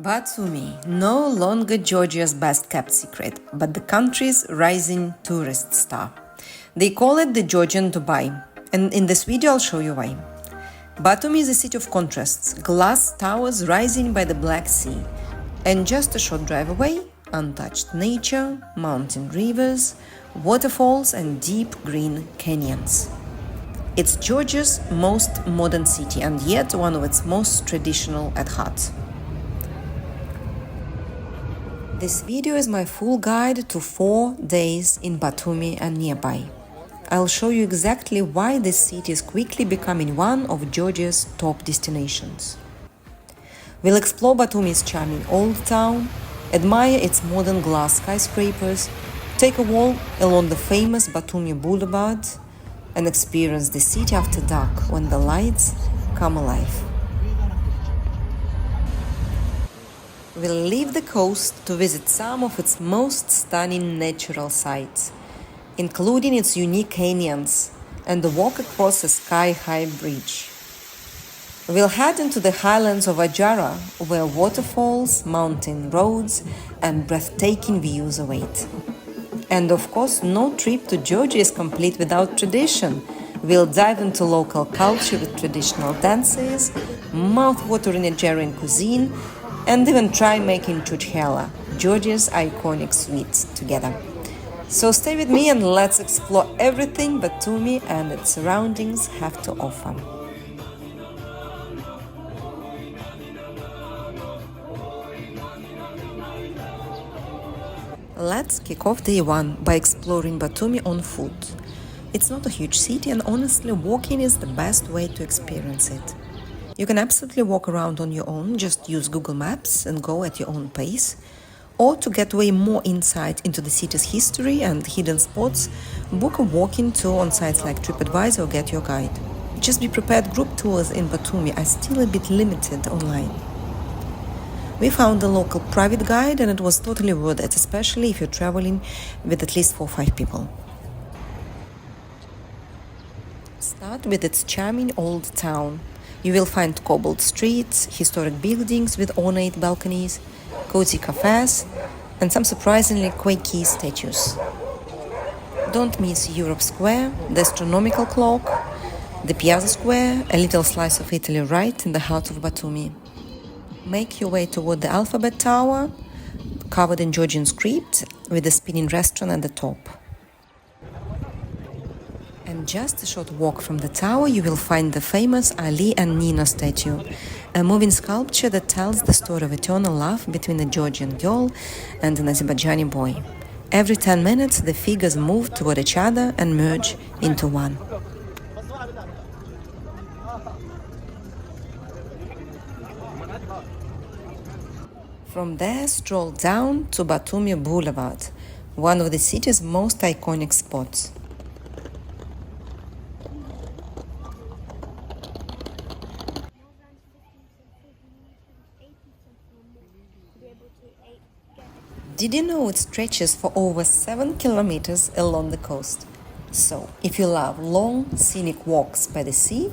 Batumi, no longer Georgia's best-kept secret, but the country's rising tourist star. They call it the Georgian Dubai, and in this video I'll show you why. Batumi is a city of contrasts, glass towers rising by the Black Sea, and just a short drive away, untouched nature, mountain rivers, waterfalls and deep green canyons. It's Georgia's most modern city and yet one of its most traditional at heart. This video is my full guide to 4 days in Batumi and nearby. I'll show you exactly why this city is quickly becoming one of Georgia's top destinations. We'll explore Batumi's charming old town, admire its modern glass skyscrapers, take a walk along the famous Batumi Boulevard, and experience the city after dark when the lights come alive. We'll leave the coast to visit some of its most stunning natural sights, including its unique canyons and the walk across a sky-high bridge. We'll head into the highlands of Adjara, where waterfalls, mountain roads, and breathtaking views await. And of course, no trip to Georgia is complete without tradition. We'll dive into local culture with traditional dances, mouth-watering Adjarian cuisine, and even try making churchkhela, Georgia's iconic sweets, together. So stay with me and let's explore everything Batumi and its surroundings have to offer. Let's kick off day 1 by exploring Batumi on foot. It's not a huge city and honestly walking is the best way to experience it. You can absolutely walk around on your own, just use Google Maps and go at your own pace. Or to get way more insight into the city's history and hidden spots, book a walking tour on sites like TripAdvisor or Get Your Guide. Just be prepared, group tours in Batumi are still a bit limited online. We found a local private guide and it was totally worth it, especially if you're traveling with at least 4 or 5 people. Start with its charming old town. You will find cobbled streets, historic buildings with ornate balconies, cozy cafes, and some surprisingly quirky statues. Don't miss Europe Square, the astronomical clock, the Piazza Square, a little slice of Italy right in the heart of Batumi. Make your way toward the Alphabet Tower, covered in Georgian script, with a spinning restaurant at the top. And just a short walk from the tower, you will find the famous Ali and Nina statue, a moving sculpture that tells the story of eternal love between a Georgian girl and an Azerbaijani boy. Every 10 minutes, the figures move toward each other and merge into one. From there, stroll down to Batumi Boulevard, one of the city's most iconic spots. Did you know it stretches for over 7 kilometers along the coast? So, if you love long, scenic walks by the sea,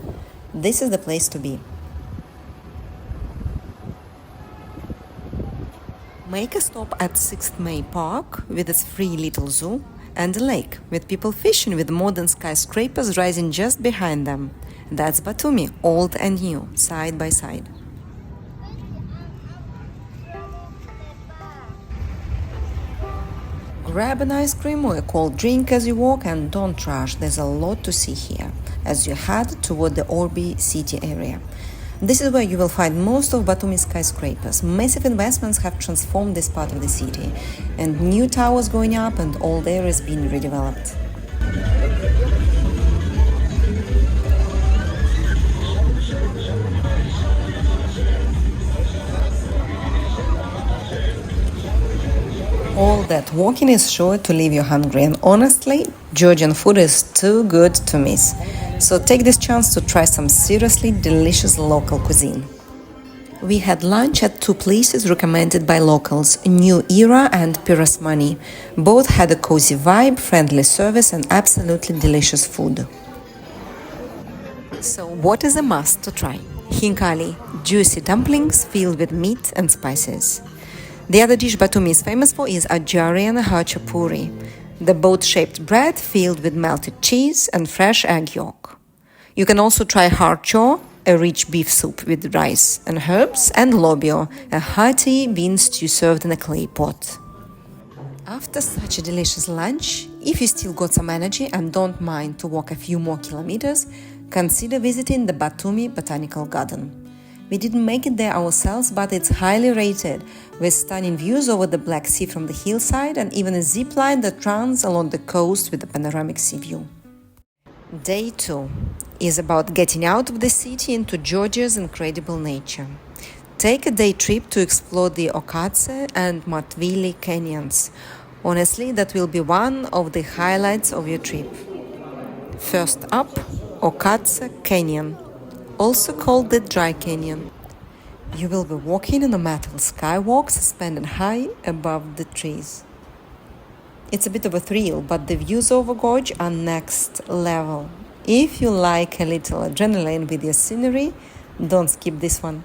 this is the place to be. Make a stop at 6th May Park with its free little zoo and a lake with people fishing with modern skyscrapers rising just behind them. That's Batumi, old and new, side by side. Grab an ice cream or a cold drink as you walk and don't rush, there's a lot to see here as you head toward the Orbi city area. This is where you will find most of Batumi's skyscrapers. Massive investments have transformed this part of the city, and new towers going up and old areas being redeveloped. All that walking is sure to leave you hungry, and honestly, Georgian food is too good to miss. So take this chance to try some seriously delicious local cuisine. We had lunch at 2 places recommended by locals, New Era and Pirasmani. Both had a cozy vibe, friendly service and absolutely delicious food. So what is a must to try? Hinkali, juicy dumplings filled with meat and spices. The other dish Batumi is famous for is Adjara hachapuri, the boat-shaped bread filled with melted cheese and fresh egg yolk. You can also try harcho, a rich beef soup with rice and herbs, and lobio, a hearty bean stew served in a clay pot. After such a delicious lunch, if you still got some energy and don't mind to walk a few more kilometers, consider visiting the Batumi Botanical Garden. We didn't make it there ourselves, but it's highly rated, with stunning views over the Black Sea from the hillside and even a zip line that runs along the coast with a panoramic sea view. Day 2 is about getting out of the city into Georgia's incredible nature. Take a day trip to explore the Okatse and Matvili canyons. Honestly, that will be one of the highlights of your trip. First up, Okatse Canyon, also called the Dry Canyon. You will be walking on a metal skywalk suspended high above the trees. It's a bit of a thrill, but the views over gorge are next level. If you like a little adrenaline with your scenery, don't skip this one.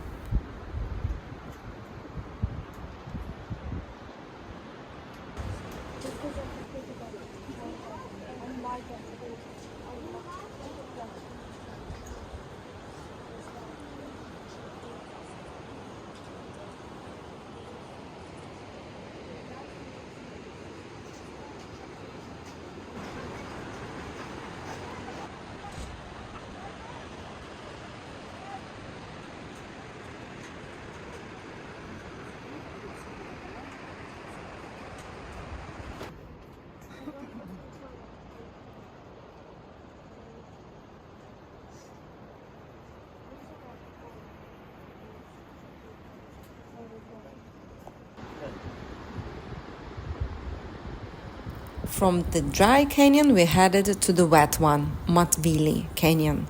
From the dry canyon, we headed to the wet one, Matvili Canyon.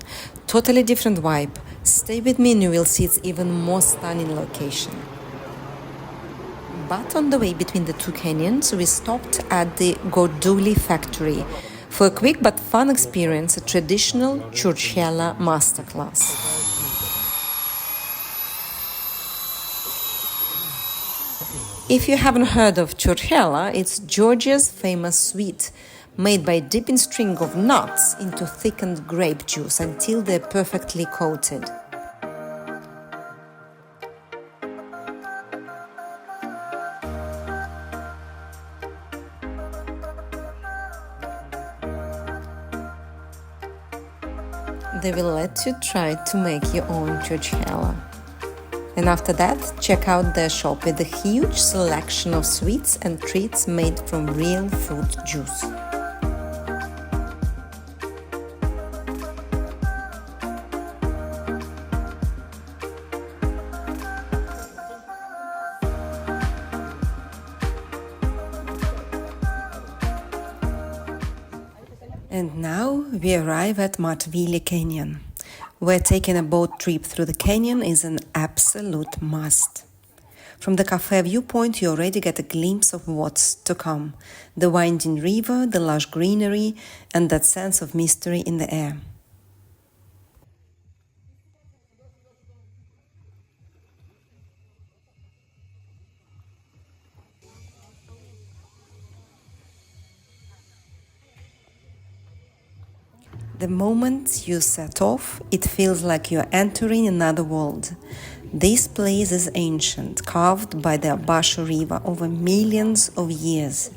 Totally different vibe. Stay with me and you will see its even more stunning location. But on the way between the two canyons, we stopped at the Gorduli factory for a quick but fun experience, a traditional churchkhela masterclass. If you haven't heard of churchkhela, it's Georgia's famous sweet, made by dipping string of nuts into thickened grape juice until they're perfectly coated. They will let you try to make your own churchkhela. And after that, check out their shop with a huge selection of sweets and treats made from real fruit juice. And now we arrive at Matvili Canyon, where taking a boat trip through the canyon is an absolute must. From the cafe viewpoint, you already get a glimpse of what's to come: the winding river, the lush greenery, and that sense of mystery in the air. The moment you set off, it feels like you're entering another world. This place is ancient, carved by the Abasha River over millions of years.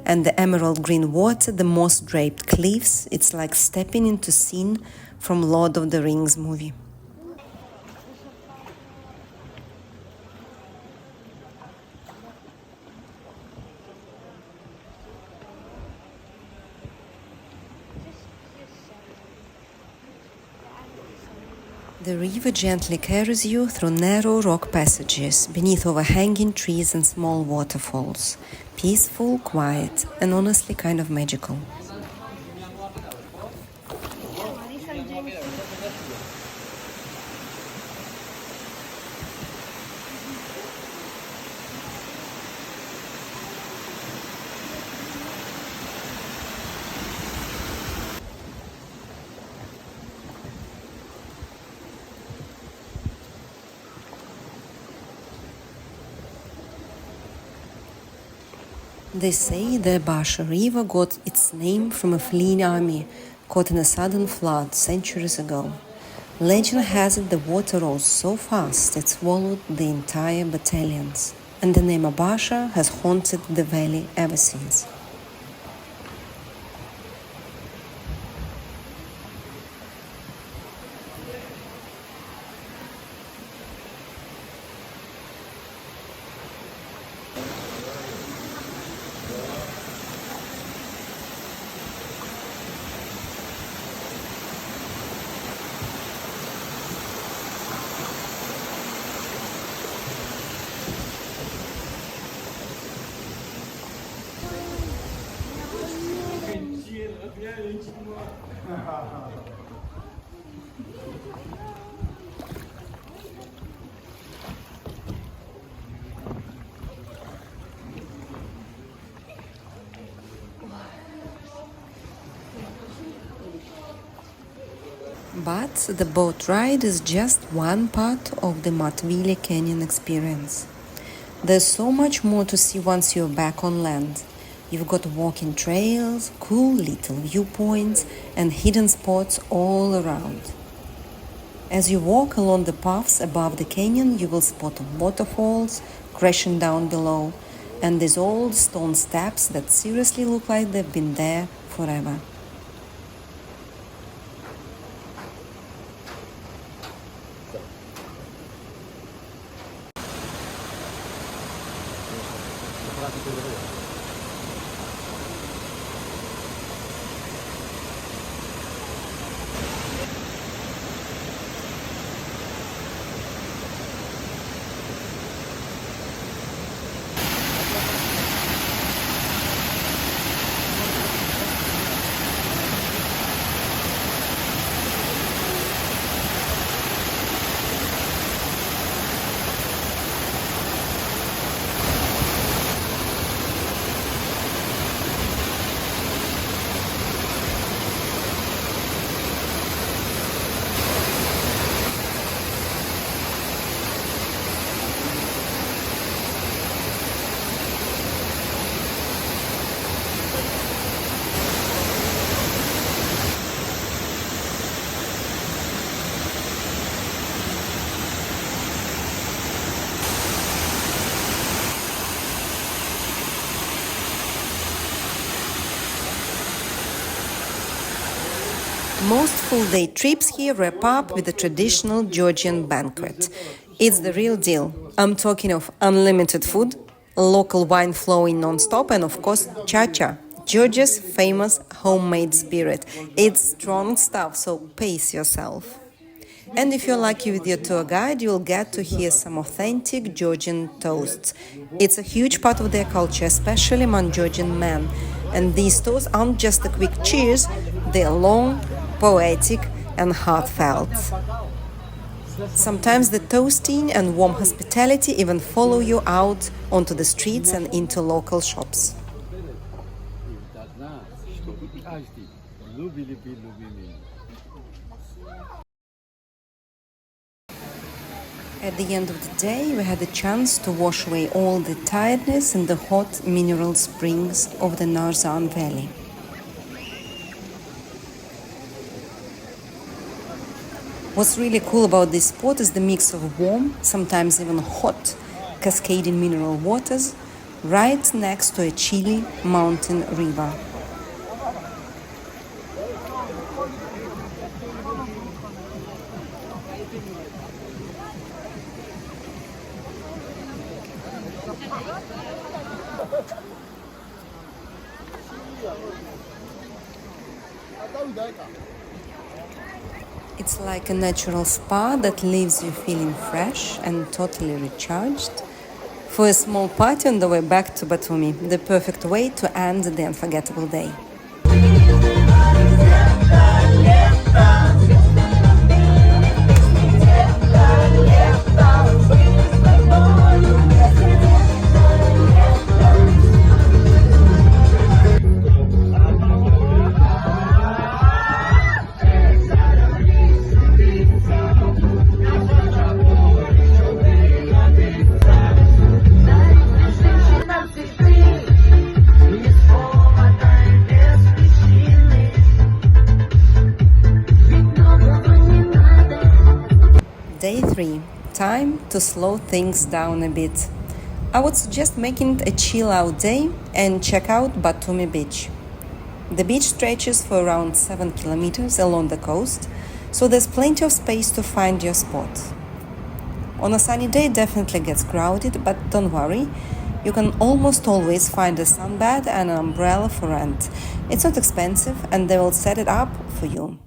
And the emerald green water, the moss-draped cliffs, it's like stepping into a scene from Lord of the Rings movie. The river gently carries you through narrow rock passages, beneath overhanging trees and small waterfalls. Peaceful, quiet, and honestly kind of magical. They say the Adjara River got its name from a fleeing army caught in a sudden flood centuries ago. Legend has it the water rose so fast it swallowed the entire battalions, and the name Adjara has haunted the valley ever since. But the boat ride is just one part of the Batumi Canyon experience. There's so much more to see once you're back on land. You've got walking trails, cool little viewpoints, and hidden spots all around. As you walk along the paths above the canyon, you will spot waterfalls crashing down below, and these old stone steps that seriously look like they've been there forever. Most full-day trips here wrap up with a traditional Georgian banquet. It's the real deal. I'm talking of unlimited food, local wine flowing non-stop, and of course, cha-cha, Georgia's famous homemade spirit. It's strong stuff, so pace yourself. And if you're lucky with your tour guide, you'll get to hear some authentic Georgian toasts. It's a huge part of their culture, especially among Georgian men. And these toasts aren't just a quick cheers, they're long, poetic, and heartfelt. Sometimes the toasting and warm hospitality even follow you out onto the streets and into local shops. At the end of the day, we had a chance to wash away all the tiredness in the hot mineral springs of the Narzan Valley. What's really cool about this spot is the mix of warm, sometimes even hot, cascading mineral waters right next to a chilly mountain river. It's like a natural spa that leaves you feeling fresh and totally recharged. For a small party on the way back to Batumi, the perfect way to end the unforgettable day. time to slow things down a bit. I would suggest making it a chill-out day and check out Batumi Beach. The beach stretches for around 7 kilometers along the coast, so there's plenty of space to find your spot. On a sunny day, it definitely gets crowded, but don't worry, you can almost always find a sunbed and an umbrella for rent. It's not expensive and they will set it up for you.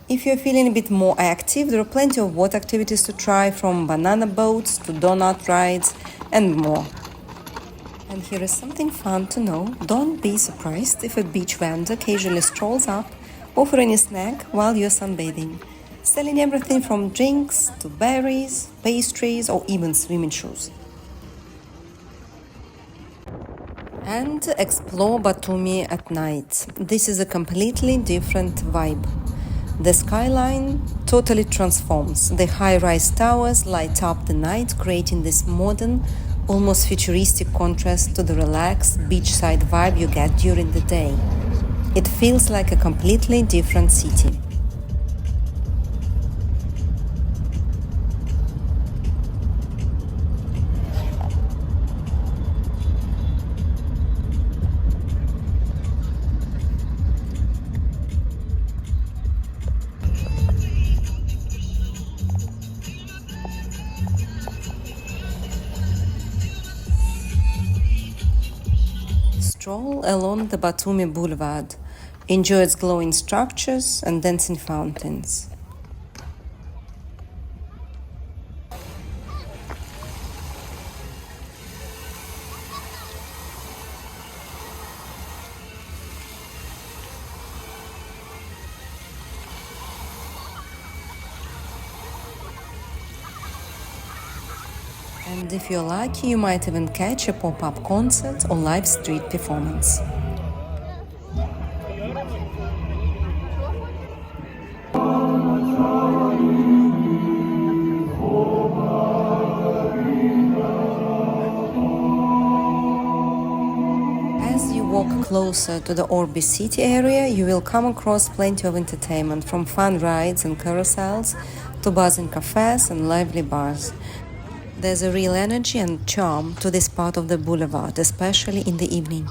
If you're feeling a bit more active, there are plenty of water activities to try, from banana boats to donut rides and more. And here is something fun to know. Don't be surprised if a beach vendor occasionally strolls up, offering a snack while you're sunbathing, selling everything from drinks to berries, pastries, or even swimming shoes. And explore Batumi at night. This is a completely different vibe. The skyline totally transforms. The high-rise towers light up the night, creating this modern, almost futuristic contrast to the relaxed beachside vibe you get during the day. It feels like a completely different city. Stroll along the Batumi Boulevard, enjoy its glowing structures and dancing fountains. And if you're lucky, you might even catch a pop-up concert or live street performance. As you walk closer to the Orbi City area, you will come across plenty of entertainment, from fun rides and carousels to buzzing cafes and lively bars. There's a real energy and charm to this part of the boulevard, especially in the evening.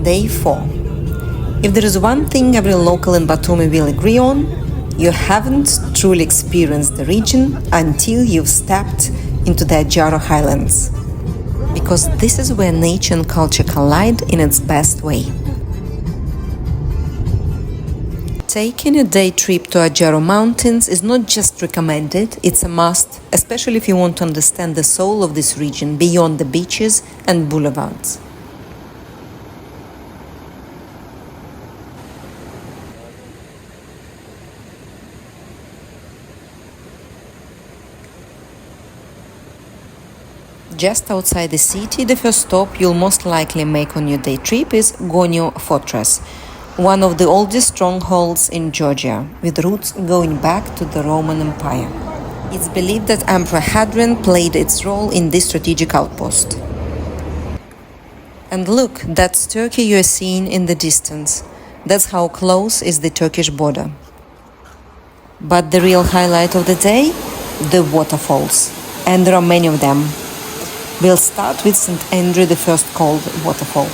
Day 4. If there is one thing every local in Batumi will agree on, you haven't truly experienced the region until you've stepped into the Adjara highlands. Because this is where nature and culture collide in its best way. Taking a day trip to Adjara Mountains is not just recommended, it's a must, especially if you want to understand the soul of this region beyond the beaches and boulevards. Just outside the city, the first stop you'll most likely make on your day trip is Gonio Fortress, one of the oldest strongholds in Georgia, with roots going back to the Roman Empire. It's believed that Emperor Hadrian played its role in this strategic outpost. And look, that's Turkey you're seeing in the distance. That's how close is the Turkish border. But the real highlight of the day? The waterfalls. And there are many of them. We'll start with St. Andrew, the first called waterfall.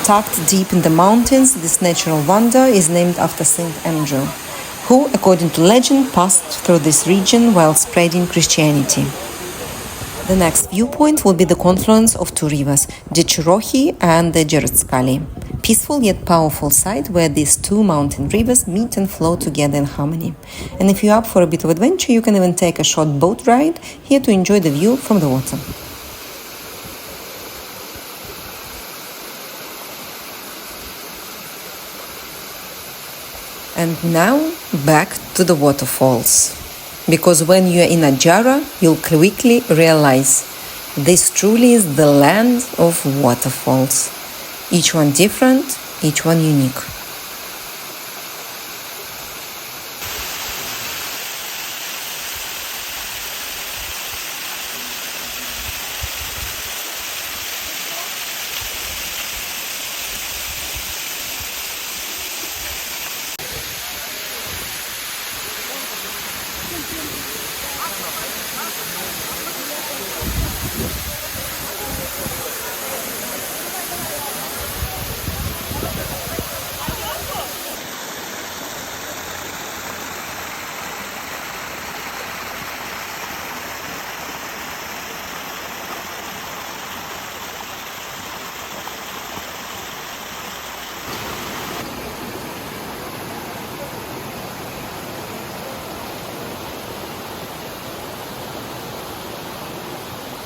Tucked deep in the mountains, this natural wonder is named after St. Andrew, who, according to legend, passed through this region while spreading Christianity. The next viewpoint will be the confluence of two rivers, the Cherokee and the Georgian. Peaceful yet powerful site where these two mountain rivers meet and flow together in harmony. And if you're up for a bit of adventure, you can even take a short boat ride here to enjoy the view from the water. And now back to the waterfalls. Because when you're in Adjara, you'll quickly realize this truly is the land of waterfalls. Each one different, each one unique.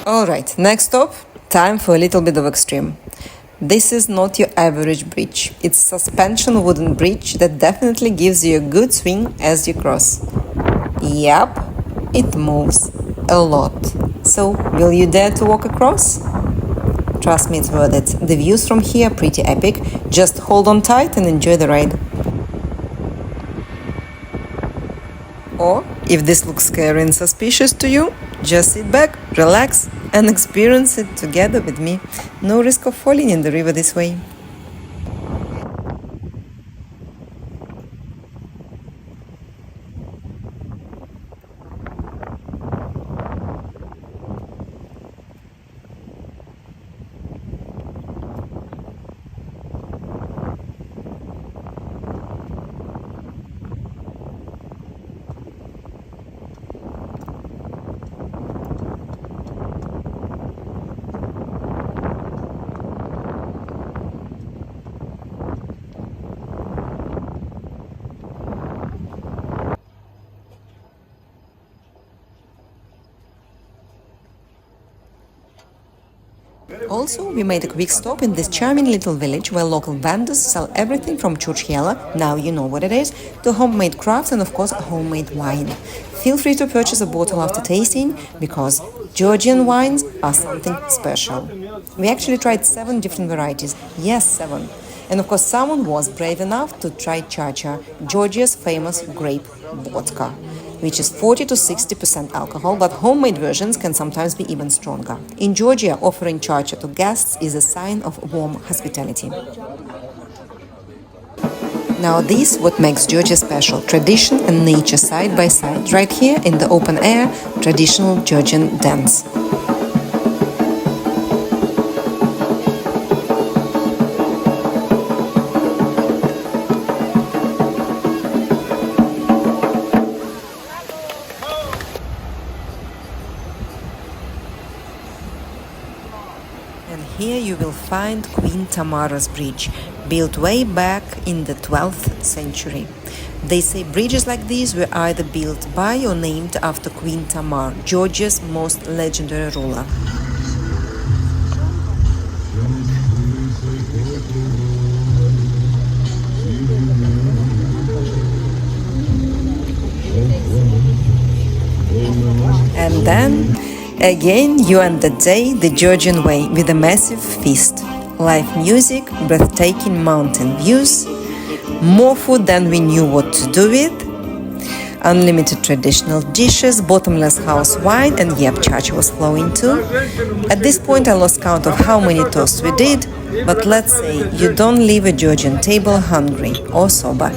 Alright, next stop, time for a little bit of extreme. This is not your average bridge. It's a suspension wooden bridge that definitely gives you a good swing as you cross. Yep, it moves a lot. So, will you dare to walk across? Trust me, it's worth it. The views from here are pretty epic. Just hold on tight and enjoy the ride. Or, if this looks scary and suspicious to you, just sit back, relax, and experience it together with me. No risk of falling in the river this way. Also, we made a quick stop in this charming little village where local vendors sell everything from churchkhela, now you know what it is, to homemade crafts and of course homemade wine. Feel free to purchase a bottle after tasting, because Georgian wines are something special. We actually tried 7 different varieties, yes 7. And of course someone was brave enough to try chacha, Georgia's famous grape vodka, which is 40 to 60% alcohol, but homemade versions can sometimes be even stronger. In Georgia, offering chacha to guests is a sign of warm hospitality. Now this what makes Georgia special: tradition and nature side by side, right here in the open air, traditional Georgian dance. And here you will find Queen Tamara's bridge, built way back in the 12th century. They say bridges like these were either built by or named after Queen Tamar, Georgia's most legendary ruler. And then, again, you end the day the Georgian way with a massive feast. Live music, breathtaking mountain views, more food than we knew what to do with, unlimited traditional dishes, bottomless house wine, and yep, chacha was flowing too. At this point I lost count of how many toasts we did, but let's say you don't leave a Georgian table hungry or sober.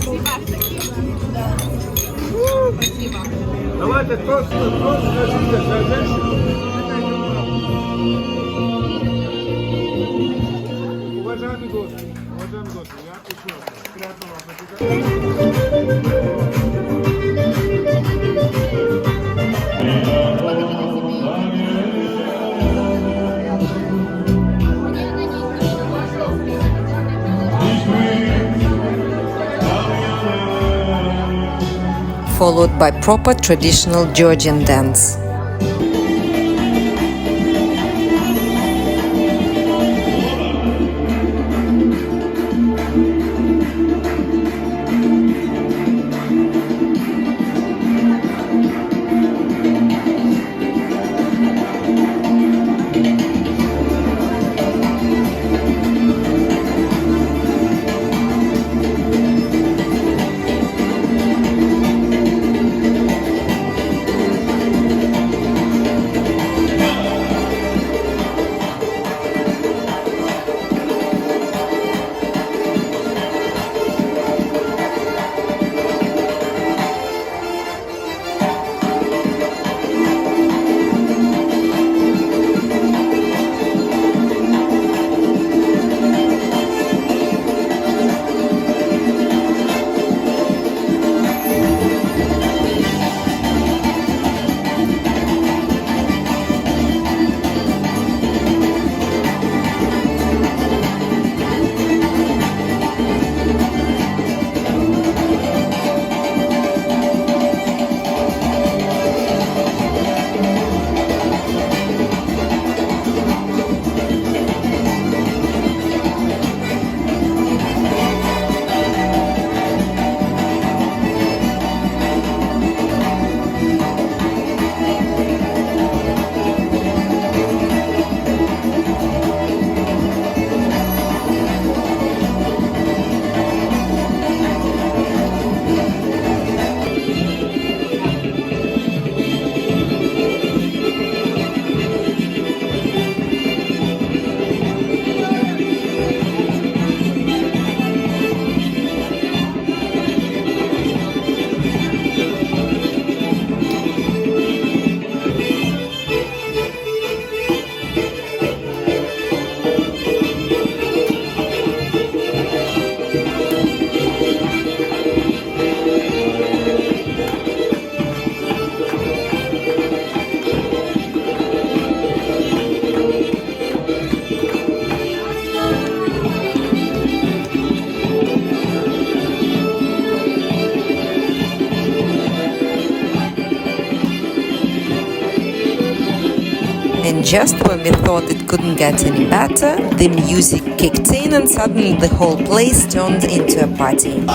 followed by proper traditional Georgian dance. And just when we thought it couldn't get any better, the music kicked in and suddenly the whole place turned into a party.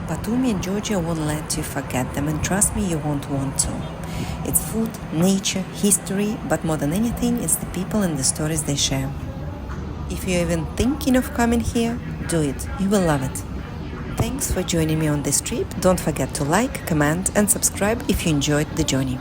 Batumi and Georgia won't let you forget them, and trust me, you won't want to. It's food, nature, history, but more than anything, it's the people and the stories they share. If you're even thinking of coming here, do it. You will love it. Thanks for joining me on this trip. Don't forget to like, comment, and subscribe if you enjoyed the journey.